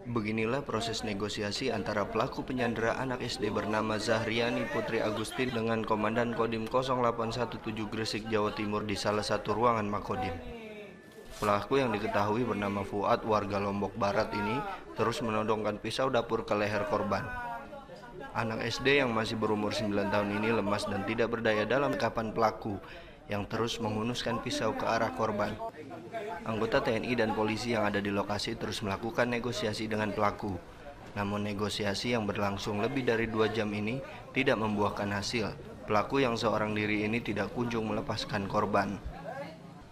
Beginilah proses negosiasi antara pelaku penyandera anak SD bernama Zahriani Putri Agustin dengan Komandan Kodim 0817 Gresik, Jawa Timur di salah satu ruangan Makodim. Pelaku yang diketahui bernama Fuad, warga Lombok Barat ini terus menodongkan pisau dapur ke leher korban. Anak SD yang masih berumur 9 tahun ini lemas dan tidak berdaya dalam kapan pelaku yang terus menghunuskan pisau ke arah korban. Anggota TNI dan polisi yang ada di lokasi terus melakukan negosiasi dengan pelaku. Namun negosiasi yang berlangsung lebih dari 2 jam ini tidak membuahkan hasil. Pelaku yang seorang diri ini tidak kunjung melepaskan korban.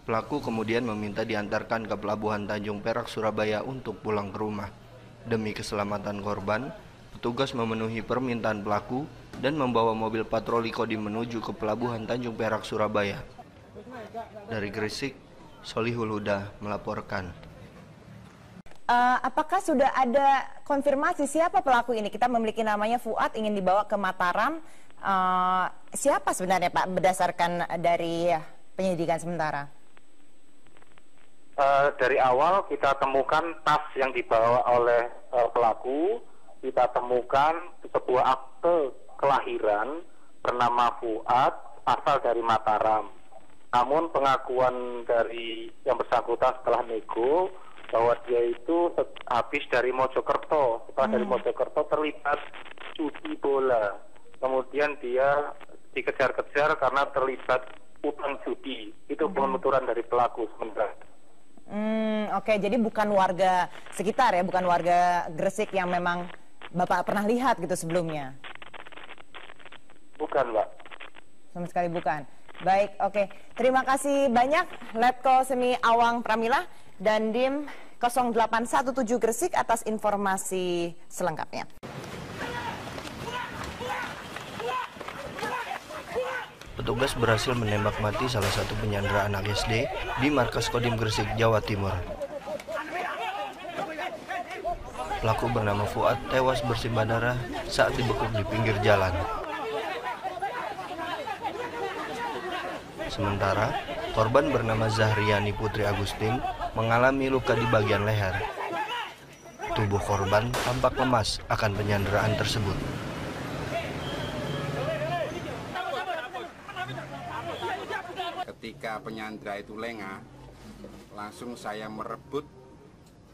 Pelaku kemudian meminta diantarkan ke Pelabuhan Tanjung Perak, Surabaya untuk pulang ke rumah. Demi keselamatan korban, petugas memenuhi permintaan pelaku dan membawa mobil patroli Kodim menuju ke Pelabuhan Tanjung Perak, Surabaya. Dari Gresik, Solihul Huda melaporkan. Apakah sudah ada konfirmasi siapa pelaku ini? Kita memiliki namanya Fuad, ingin dibawa ke Mataram. Siapa sebenarnya Pak berdasarkan dari penyelidikan sementara? Dari awal kita temukan tas yang dibawa oleh pelaku. Kita temukan sebuah akte kelahiran bernama Fuad, asal dari Mataram. Namun pengakuan dari yang bersangkutan setelah nego bahwa dia itu habis dari Mojokerto. Setelah dari Mojokerto terlibat judi bola. Kemudian dia dikejar-kejar karena terlibat utang judi. Itu penuturan dari pelaku sementara. Oke, jadi bukan warga sekitar ya, bukan warga Gresik yang memang Bapak pernah lihat gitu sebelumnya? Bukan, Mbak. Sama sekali bukan. Baik, oke. Terima kasih banyak Letko Semi Awang Pramila dan Dim 0817 Gresik atas informasi selengkapnya. Petugas berhasil menembak mati salah satu penyandera anak SD di markas Kodim Gresik, Jawa Timur. Pelaku bernama Fuad tewas bersimbah darah saat dibekuk di pinggir jalan. Sementara, korban bernama Zahriani Putri Agustin mengalami luka di bagian leher. Tubuh korban tampak lemas akan penyanderaan tersebut. Ketika penyandera itu lengah, langsung saya merebut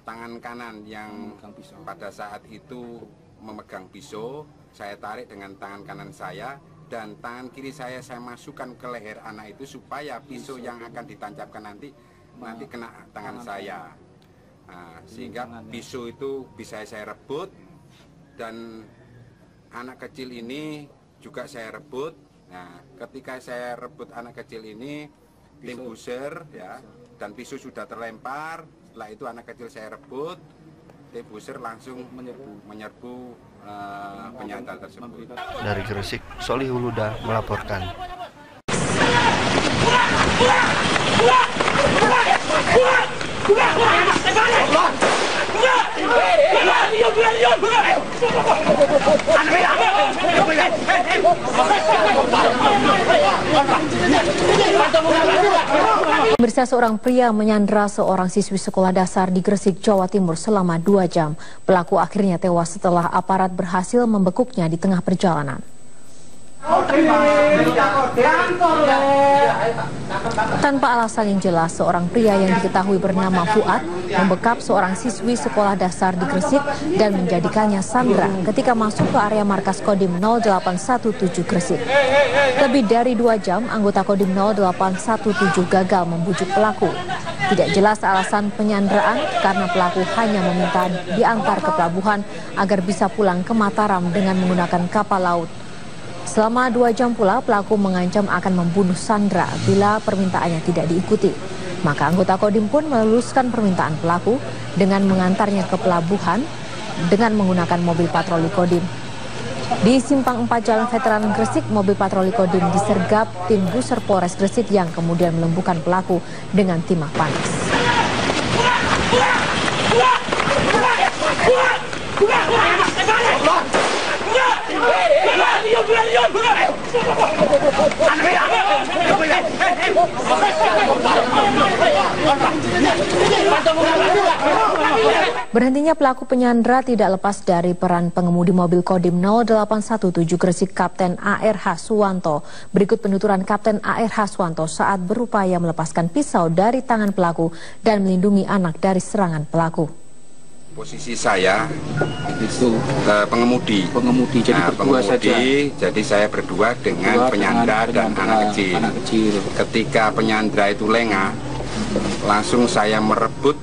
tangan kanan yang pada saat itu memegang pisau. Saya tarik dengan tangan kanan saya, dan tangan kiri saya masukkan ke leher anak itu supaya pisau yang akan ditancapkan nanti kena tangan saya. Nah, sehingga pisau itu bisa saya rebut, dan anak kecil ini juga saya rebut. Nah, ketika saya rebut anak kecil ini, tim buser ya, dan pisau sudah terlempar. Setelah itu anak kecil saya rebut, tim buser langsung menyerbu penyandera tersebut. Dari Gresik, Solihul Huda melaporkan. Pemirsa, seorang pria menyandra seorang siswi sekolah dasar di Gresik, Jawa Timur selama 2 jam. Pelaku akhirnya tewas setelah aparat berhasil membekuknya di tengah perjalanan. Tanpa alasan yang jelas, seorang pria yang diketahui bernama Fuad membekap seorang siswi sekolah dasar di Gresik dan menjadikannya sandera ketika masuk ke area markas Kodim 0817 Gresik. Lebih dari 2 jam, anggota Kodim 0817 gagal membujuk pelaku. Tidak jelas alasan penyanderaan karena pelaku hanya meminta diantar ke pelabuhan agar bisa pulang ke Mataram dengan menggunakan kapal laut. Selama 2 jam pula pelaku mengancam akan membunuh Sandra bila permintaannya tidak diikuti. Maka anggota Kodim pun meluluskan permintaan pelaku dengan mengantarnya ke pelabuhan dengan menggunakan mobil patroli Kodim. Di Simpang 4 Jalan Veteran Gresik, mobil patroli Kodim disergap tim buser Polres Gresik yang kemudian melumpuhkan pelaku dengan timah panas. Berhentinya pelaku penyandra tidak lepas dari peran pengemudi mobil Kodim 0817 Gresik Kapten AR Haswanto. Berikut penuturan Kapten AR Haswanto saat berupaya melepaskan pisau dari tangan pelaku dan melindungi anak dari serangan pelaku. Posisi saya itu pengemudi. Jadi berdua saja. Jadi saya berdua dengan penyandra dan anak kecil. Ketika penyandra itu lengah, langsung saya merebut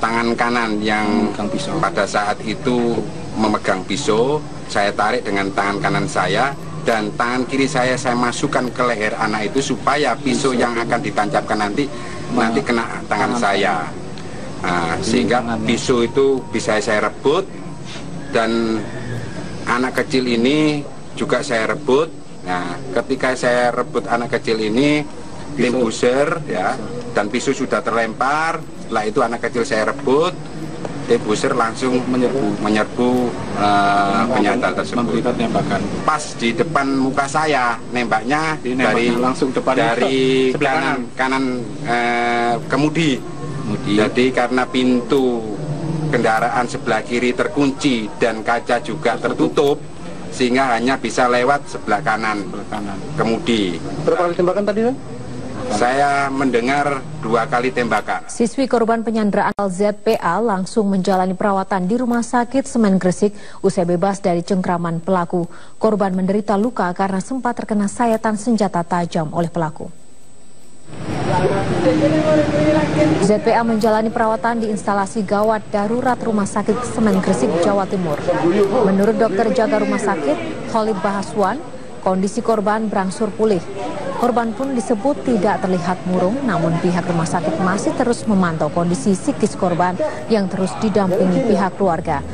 tangan kanan yang pada saat itu memegang pisau. Saya tarik dengan tangan kanan saya dan tangan kiri saya masukkan ke leher anak itu supaya pisau yang akan ditancapkan nanti kena tangan saya. Sehingga pisau itu bisa saya rebut dan anak kecil ini juga saya rebut. Nah, ketika saya rebut anak kecil ini, tim buser ya, dan pisau sudah terlempar. Setelah itu anak kecil saya rebut, tim buser langsung menyerbu penyandra tersebut. Pas di depan muka saya, nembaknya dari kanan kemudi. Jadi karena pintu kendaraan sebelah kiri terkunci dan kaca juga tertutup, sehingga hanya bisa lewat sebelah kanan kemudi. Berapa kali tembakan tadi, Don? Saya mendengar 2 kali tembakan. Siswi korban penyanderaan ZPA langsung menjalani perawatan di Rumah Sakit Semen Gresik usai bebas dari cengkraman pelaku. Korban menderita luka karena sempat terkena sayatan senjata tajam oleh pelaku. ZPA menjalani perawatan di instalasi gawat darurat Rumah Sakit Semen Gresik, Jawa Timur. Menurut dokter jaga rumah sakit, Khalid Bahaswan, kondisi korban berangsur pulih. Korban pun disebut tidak terlihat murung, namun pihak rumah sakit masih terus memantau kondisi psikis korban yang terus didampingi pihak keluarga.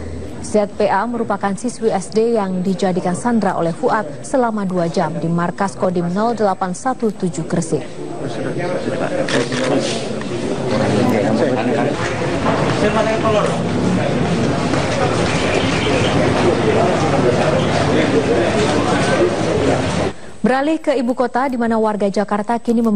ZPA merupakan siswi SD yang dijadikan sandra oleh Fuad selama 2 jam di markas Kodim 0817 Gresik. Beralih ke ibu kota di mana warga Jakarta kini memiliki